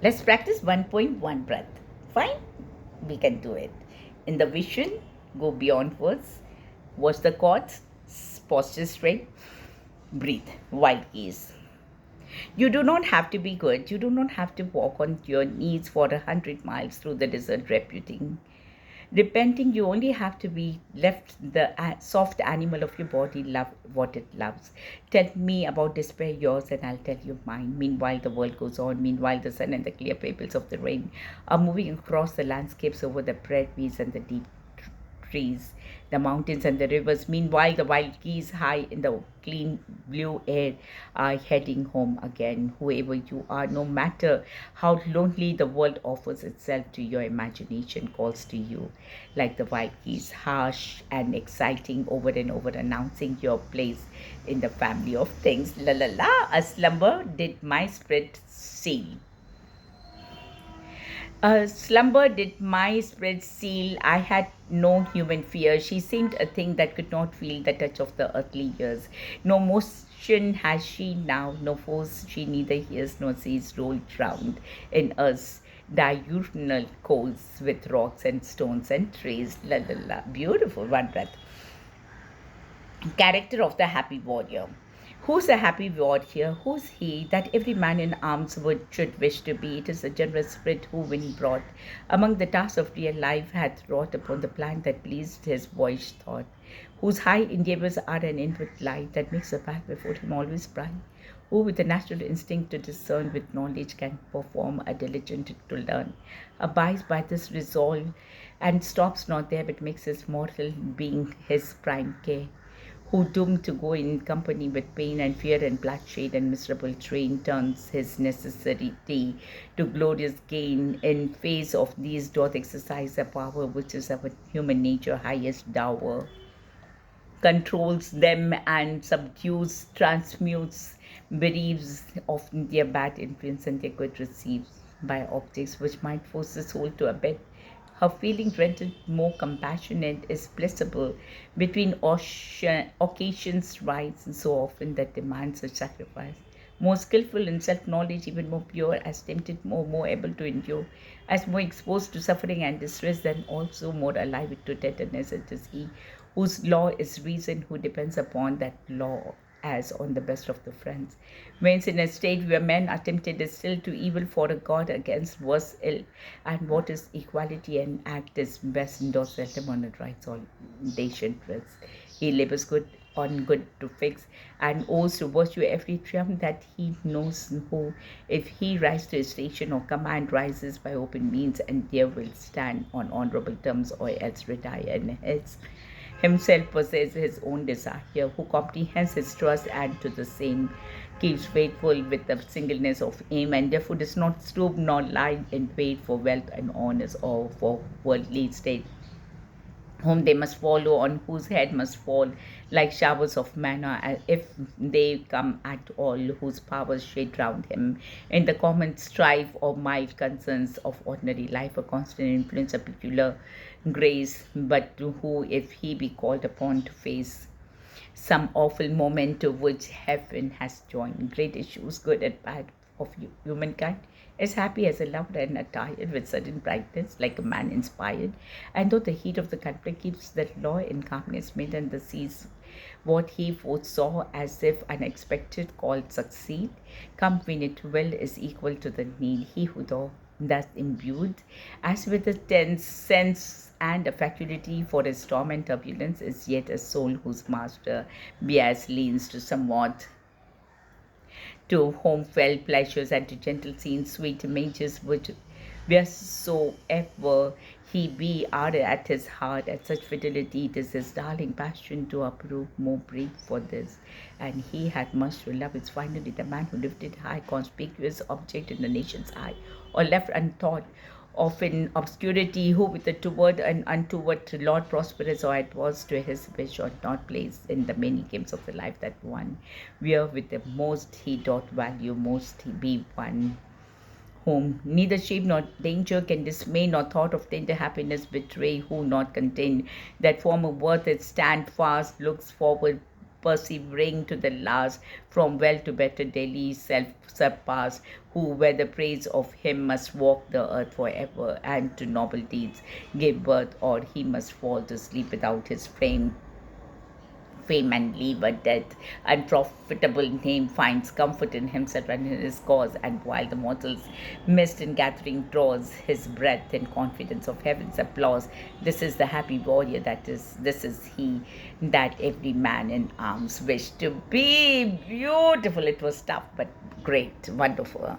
Let's practice 1.1 breath. Fine? We can do it. In the vision, go beyond words. Watch the chords. Posture straight. Breathe. Wild keys. You do not have to be good. You do not have to walk on your knees for 100 miles through the desert repenting. Repenting, you only have to be left the soft animal of your body love what it loves. Tell me about despair yours and I'll tell you mine. Meanwhile, the world goes on. Meanwhile, the sun and the clear pebbles of the rain are moving across the landscapes over the prairies and the deep trees, the mountains and the rivers. Meanwhile, the wild geese high in the clean blue air are heading home again. Whoever you are, no matter how lonely the world offers itself to your imagination, calls to you like the wild geese, harsh and exciting over and over, announcing your place in the family of things. La la la, a slumber did my spirit seal. A slumber did my spirit seal. I had no human fear. She seemed a thing that could not feel the touch of the earthly years. No motion has she now, no force she neither hears nor sees rolled round in us diurnal coals with rocks and stones and trees. La la la. Beautiful one breath. Character of the happy warrior. Who's a happy warrior? Who's he that every man in arms should wish to be? It is a generous spirit who, when he brought among the tasks of real life, hath wrought upon the plan that pleased his boyish thought, whose high endeavors are an inward light that makes the path before him always bright, who with a natural instinct to discern with knowledge can perform a diligent to learn, abides by this resolve and stops not there but makes his mortal being his prime care, who doomed to go in company with pain and fear and bloodshed and miserable train turns his necessity to glorious gain in face of these doth exercise a power which is our human nature highest dower, controls them and subdues, transmutes, bereaves of their bad influence and their good receives by objects which might force the soul to abet. Her feeling rendered more compassionate is blissable between occasions rise and so often that demands such sacrifice. More skillful in self knowledge, even more pure, as tempted more able to endure, as more exposed to suffering and distress, then also more alive to tenderness. It is he whose law is reason, who depends upon that law as on the best of the friends. Whence in a state where men are tempted still to evil for a God against worse ill, and what is equality and act is best endorsed seldom on a right foundation rests. He labors good on good to fix and owes to virtue every triumph that he knows who, if he rise to his station or command, rises by open means and there will stand on honorable terms or else retire in his himself possesses his own desire, who comprehends his trust and to the same keeps faithful with the singleness of aim, and therefore does not stoop nor lie in wait for wealth and honors or for worldly state, whom they must follow, on whose head must fall like showers of manna, if they come at all, whose powers shade round him in the common strife or mild concerns of ordinary life, a constant influence, a peculiar grace, but to who, if he be called upon to face some awful moment to which heaven has joined great issues, good and bad, of humankind, is happy as a lover and attired with sudden brightness, like a man inspired. And though the heat of the conflict keeps that law in calmness, made and the seas what he foresaw as if unexpected called succeed, come when it will is equal to the need. He who though thus imbued, as with a tense sense and a faculty for a storm and turbulence, is yet a soul whose master bias leans to somewhat to home felt pleasures and to gentle scenes, sweet images which wheresoever he be are at his heart, at such fidelity it is his darling passion to approve more brief for this. And he had much to love. It's finally the man who lifted high, conspicuous object in the nation's eye, or left unthought of in obscurity, who with the toward and untoward Lord prosperous or it was to his wish or not placed in the many games of the life that one, where with the most he doth value, most he be one, whom neither shame nor danger can dismay, nor thought of tender happiness betray, who not contain that form of worth it stand fast, looks forward persevering to the last, from well to better daily self surpass, who where the praise of him must walk the earth forever, and to noble deeds give birth, or he must fall to sleep without his fame and leave a death. Unprofitable name finds comfort in himself and in his cause, and while the mortals mist in gathering draws his breath in confidence of heaven's applause, this is the happy warrior, this is he that every man in arms wished to be. Beautiful. It was tough, but great, wonderful.